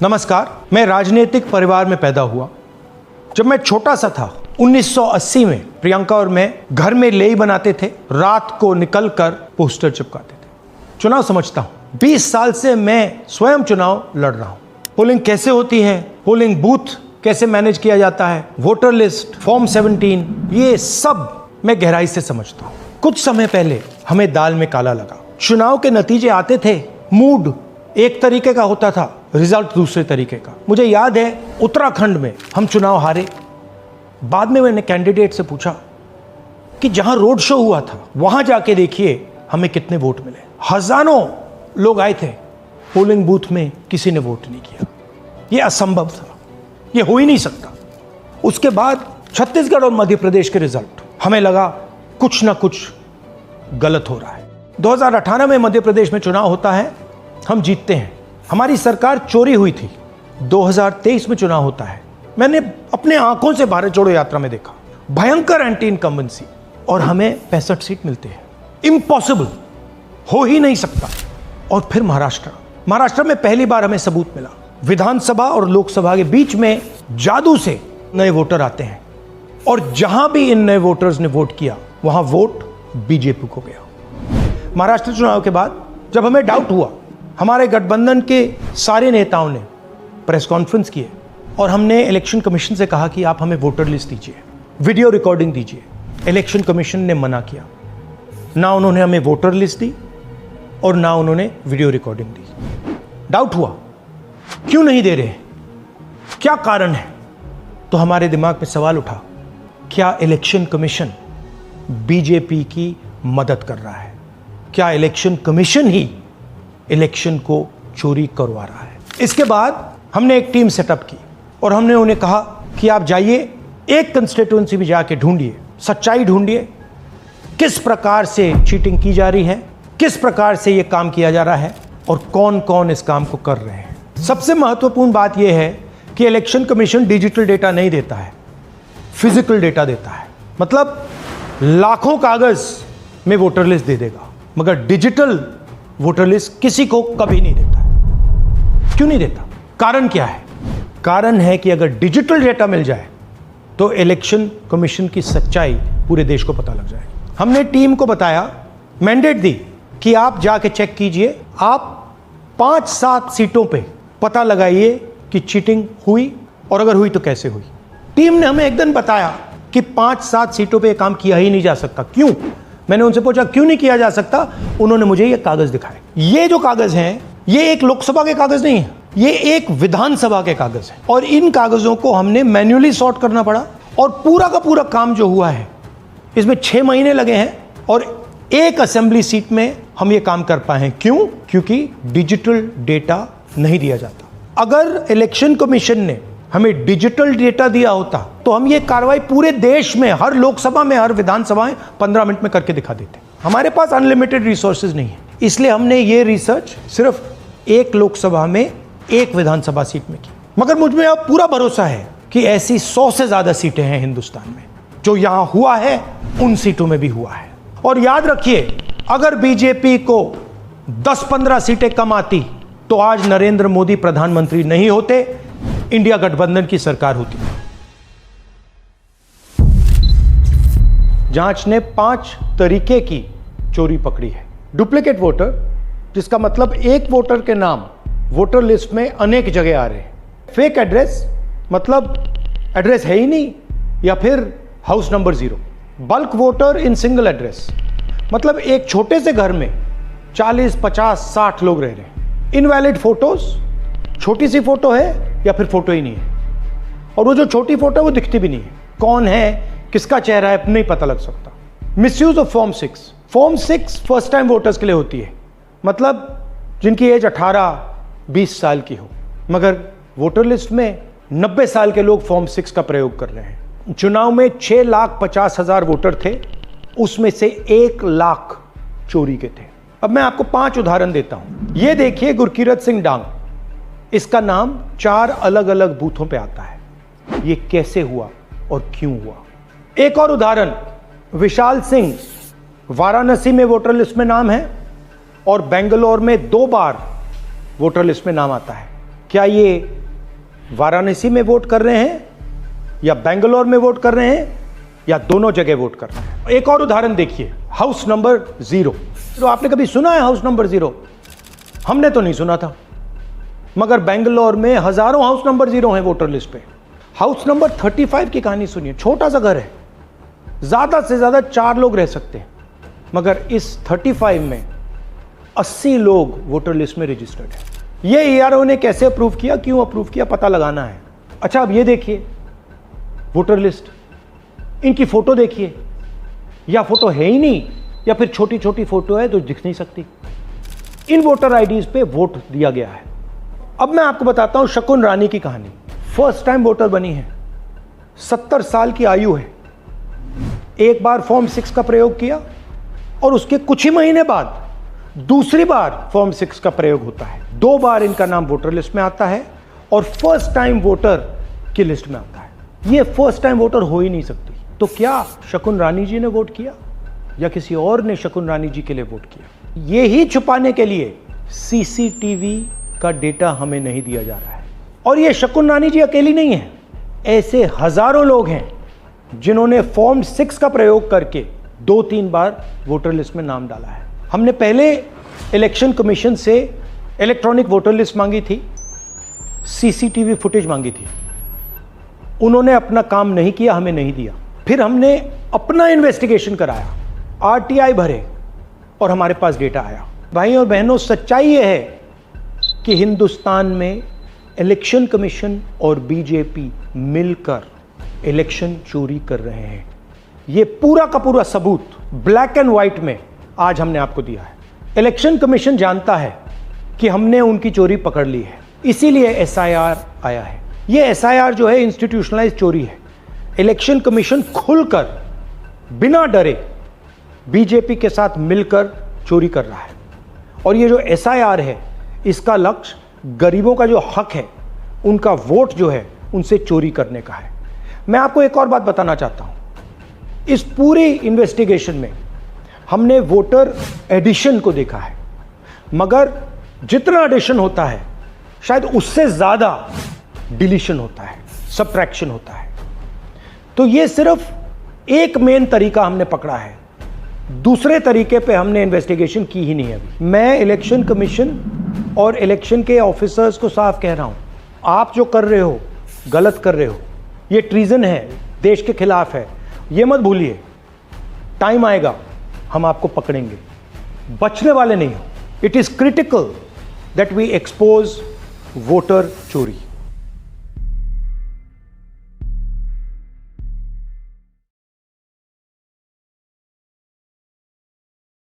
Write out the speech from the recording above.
नमस्कार। मैं राजनीतिक परिवार में पैदा हुआ। जब मैं छोटा सा था 1980 में प्रियंका और मैं घर में लेई बनाते थे, रात को निकलकर पोस्टर चिपकाते थे। चुनाव समझता हूं। 20 साल से मैं स्वयं चुनाव लड़ रहा हूं। पोलिंग कैसे होती है, पोलिंग बूथ कैसे मैनेज किया जाता है, वोटर लिस्ट, फॉर्म 17, ये सब मैं गहराई से समझता हूं। कुछ समय पहले हमें दाल में काला लगा। चुनाव के नतीजे आते थे, मूड एक तरीके का होता था, रिजल्ट दूसरे तरीके का। मुझे याद है उत्तराखंड में हम चुनाव हारे। बाद में मैंने कैंडिडेट से पूछा कि जहां रोड शो हुआ था वहां जाके देखिए हमें कितने वोट मिले। हजारों लोग आए थे, पोलिंग बूथ में किसी ने वोट नहीं किया। यह असंभव था, यह हो ही नहीं सकता। उसके बाद छत्तीसगढ़ और मध्य प्रदेश के रिजल्ट, हमें लगा कुछ ना कुछ गलत हो रहा है। 2018 में मध्य प्रदेश में चुनाव होता है, हम जीतते हैं। हमारी सरकार चोरी हुई थी। 2023 में चुनाव होता है, मैंने अपने आंखों से भारत जोड़ो यात्रा में देखा, भयंकर एंटी इनकम्बेंसी, और हमें 65 सीट मिलते हैं। इम्पॉसिबल, हो ही नहीं सकता। और फिर महाराष्ट्र में पहली बार हमें सबूत मिला। विधानसभा और लोकसभा के बीच में जादू से नए वोटर आते हैं, और जहां भी इन नए वोटर्स ने वोट किया वहां वोट बीजेपी को गया। महाराष्ट्र चुनाव के बाद जब हमें डाउट हुआ, हमारे गठबंधन के सारे नेताओं ने प्रेस कॉन्फ्रेंस किए और हमने इलेक्शन कमीशन से कहा कि आप हमें वोटर लिस्ट दीजिए, वीडियो रिकॉर्डिंग दीजिए। इलेक्शन कमीशन ने मना किया। ना उन्होंने हमें वोटर लिस्ट दी और ना उन्होंने वीडियो रिकॉर्डिंग दी। डाउट हुआ, क्यों नहीं दे रहे, क्या कारण है? तो हमारे दिमाग में सवाल उठा, क्या इलेक्शन कमीशन बीजेपी की मदद कर रहा है? क्या इलेक्शन कमीशन ही इलेक्शन को चोरी करवा रहा है? इसके बाद हमने एक टीम सेटअप की और हमने उन्हें कहा कि आप जाइए, एक कंस्टिट्यूएंसी भी जाके ढूंढिए, सच्चाई ढूंढिए, किस प्रकार से चीटिंग की जा रही है, किस प्रकार से यह काम किया जा रहा है और कौन कौन इस काम को कर रहे हैं। सबसे महत्वपूर्ण बात यह है कि इलेक्शन कमीशन डिजिटल डेटा नहीं देता है, फिजिकल डेटा देता है। मतलब लाखों कागज में वोटर लिस्ट दे देगा, मगर डिजिटल वोटर लिस्ट किसी को कभी नहीं देता है। क्यों नहीं देता? कारण क्या है? कारण है कि अगर डिजिटल डेटा मिल जाए तो इलेक्शन कमीशन की सच्चाई पूरे देश को पता लग जाएगी। हमने टीम को बताया, मैंडेट दी कि आप जाके चेक कीजिए, आप 5-7 सीटों पे पता लगाइए कि चीटिंग हुई, और अगर हुई तो कैसे हुई। टीम ने हमें एक दिन बताया कि 5-7 सीटों पे काम किया ही नहीं जा सकता। क्यों? मैंने उनसे पूछा क्यों नहीं किया जा सकता। उन्होंने मुझे ये कागज दिखाए। ये जो कागज हैं, ये एक लोकसभा के कागज नहीं है, ये एक विधानसभा के कागज हैं, और इन कागजों को हमने मैन्युअली सॉर्ट करना पड़ा। और पूरा का पूरा काम जो हुआ है, इसमें 6 महीने लगे हैं, और एक असेंबली सीट में हम ये काम कर पाए हैं। क्यों? क्योंकि डिजिटल डेटा नहीं दिया जाता। अगर इलेक्शन कमीशन ने हमें डिजिटल डेटा दिया होता तो हम ये कार्रवाई पूरे देश में, हर लोकसभा में, हर विधानसभा में 15 मिनट में करके दिखा देते। हमारे पास अनलिमिटेड रिसोर्सेज नहीं है, इसलिए हमने ये रिसर्च सिर्फ एक लोकसभा में, एक विधानसभा सीट में की। मगर मुझ में अब पूरा भरोसा है कि ऐसी 100 से ज्यादा सीटें हैं हिंदुस्तान में। जो यहां हुआ है उन सीटों में भी हुआ है। और याद रखिए, अगर बीजेपी को 10-15 सीटें कम आती तो आज नरेंद्र मोदी प्रधानमंत्री नहीं होते, इंडिया गठबंधन की सरकार होती। जांच ने 5 तरीके की चोरी पकड़ी है। डुप्लीकेट वोटर, जिसका मतलब एक वोटर के नाम वोटर लिस्ट में अनेक जगह आ रहे हैं। फेक एड्रेस, मतलब एड्रेस है ही नहीं या फिर house number 0। Bulk voter in single address, मतलब एक छोटे से घर में 40, 50, 60 लोग रह रहे हैं। इनवैलिड फोटोज, छोटी सी फोटो है या फिर फोटो ही नहीं है, और वो जो छोटी फोटो है वो दिखती भी नहीं है। कौन है, किसका चेहरा है, नहीं पता लग सकता। Misuse of form 6। Form 6 first time voters के लिए होती है, मतलब जिनकी एज 18-20 साल की हो, मगर वोटर लिस्ट में 90 साल के लोग फॉर्म 6 का प्रयोग कर रहे हैं। चुनाव में 6,50,000 वोटर थे, उसमें से 1 लाख चोरी के थे। अब मैं आपको 5 उदाहरण देता हूं। ये देखिए, गुरकीरत सिंह डांग, इसका नाम 4 अलग अलग बूथों पे आता है। ये कैसे हुआ और क्यों हुआ? एक और उदाहरण, विशाल सिंह, वाराणसी में वोटर लिस्ट में नाम है और बेंगलोर में 2 बार वोटर लिस्ट में नाम आता है। क्या ये वाराणसी में वोट कर रहे हैं या बेंगलोर में वोट कर रहे हैं या दोनों जगह वोट कर रहे हैं? एक और उदाहरण देखिए, हाउस नंबर 0। तो आपने कभी सुना है हाउस नंबर 0? हमने तो नहीं सुना था, मगर बेंगलोर में हजारों हाउस नंबर 0 हैं वोटर लिस्ट पे। हाउस नंबर 35 की कहानी सुनिए। छोटा सा घर है, ज्यादा से ज्यादा 4 लोग रह सकते हैं, मगर इस 35 में 80 लोग वोटर लिस्ट में रजिस्टर्ड है। ये ईआरओ ने कैसे अप्रूव किया, क्यों अप्रूव किया, पता लगाना है। अच्छा, अब ये देखिए वोटर लिस्ट, इनकी फोटो देखिए, या फोटो है ही नहीं या फिर छोटी छोटी फोटो है तो दिख नहीं सकती। इन वोटर आईडीज पे वोट दिया गया है। अब मैं आपको बताता हूं शकुन रानी की कहानी। फर्स्ट टाइम वोटर बनी है, 70 साल की आयु है। एक बार फॉर्म 6 का प्रयोग किया और उसके कुछ ही महीने बाद दूसरी बार फॉर्म 6 का प्रयोग होता है। 2 बार इनका नाम वोटर लिस्ट में आता है और फर्स्ट टाइम वोटर की लिस्ट में आता है। ये फर्स्ट टाइम वोटर हो ही नहीं सकती। तो क्या शकुन रानी जी ने वोट किया या किसी और ने शकुन रानी जी के लिए वोट किया? ये ही छुपाने के लिए सीसीटीवी का डेटा हमें नहीं दिया जा रहा है। और ये शकुन रानी जी अकेली नहीं है, ऐसे हजारों लोग हैं जिन्होंने फॉर्म 6 का प्रयोग करके 2-3 बार वोटर लिस्ट में नाम डाला है। हमने पहले इलेक्शन कमीशन से इलेक्ट्रॉनिक वोटर लिस्ट मांगी थी, सीसीटीवी फुटेज मांगी थी। उन्होंने अपना काम नहीं किया, हमें नहीं दिया। फिर हमने अपना इन्वेस्टिगेशन कराया, आरटीआई भरे और हमारे पास डेटा आया। भाई और बहनों, सच्चाई यह है कि हिंदुस्तान में इलेक्शन कमीशन और बीजेपी मिलकर इलेक्शन चोरी कर रहे हैं। यह पूरा का पूरा सबूत ब्लैक एंड व्हाइट में आज हमने आपको दिया है। इलेक्शन कमीशन जानता है कि हमने उनकी चोरी पकड़ ली है, इसीलिए एसआईआर आया है। यह एसआईआर जो है इंस्टीट्यूशनलाइज चोरी है। इलेक्शन कमीशन खुलकर बिना डरे बीजेपी के साथ मिलकर चोरी कर रहा है। और ये जो एसआईआर है, इसका लक्ष्य गरीबों का जो हक है, उनका वोट जो है, उनसे चोरी करने का है। मैं आपको एक और बात बताना चाहता हूं। इस पूरी इन्वेस्टिगेशन में हमने वोटर एडिशन को देखा है, मगर जितना एडिशन होता है शायद उससे ज्यादा डिलीशन होता है, सब्ट्रैक्शन होता है। तो ये सिर्फ एक मेन तरीका हमने पकड़ा है, दूसरे तरीके पे हमने इन्वेस्टिगेशन की ही नहीं अभी। मैं इलेक्शन कमीशन और इलेक्शन के ऑफिसर्स को साफ कह रहा हूं, आप जो कर रहे हो गलत कर रहे हो, ये ट्रीजन है, देश के खिलाफ है। ये मत भूलिए, टाइम आएगा हम आपको पकड़ेंगे, बचने वाले नहीं हो। It is critical that we expose voter चोरी।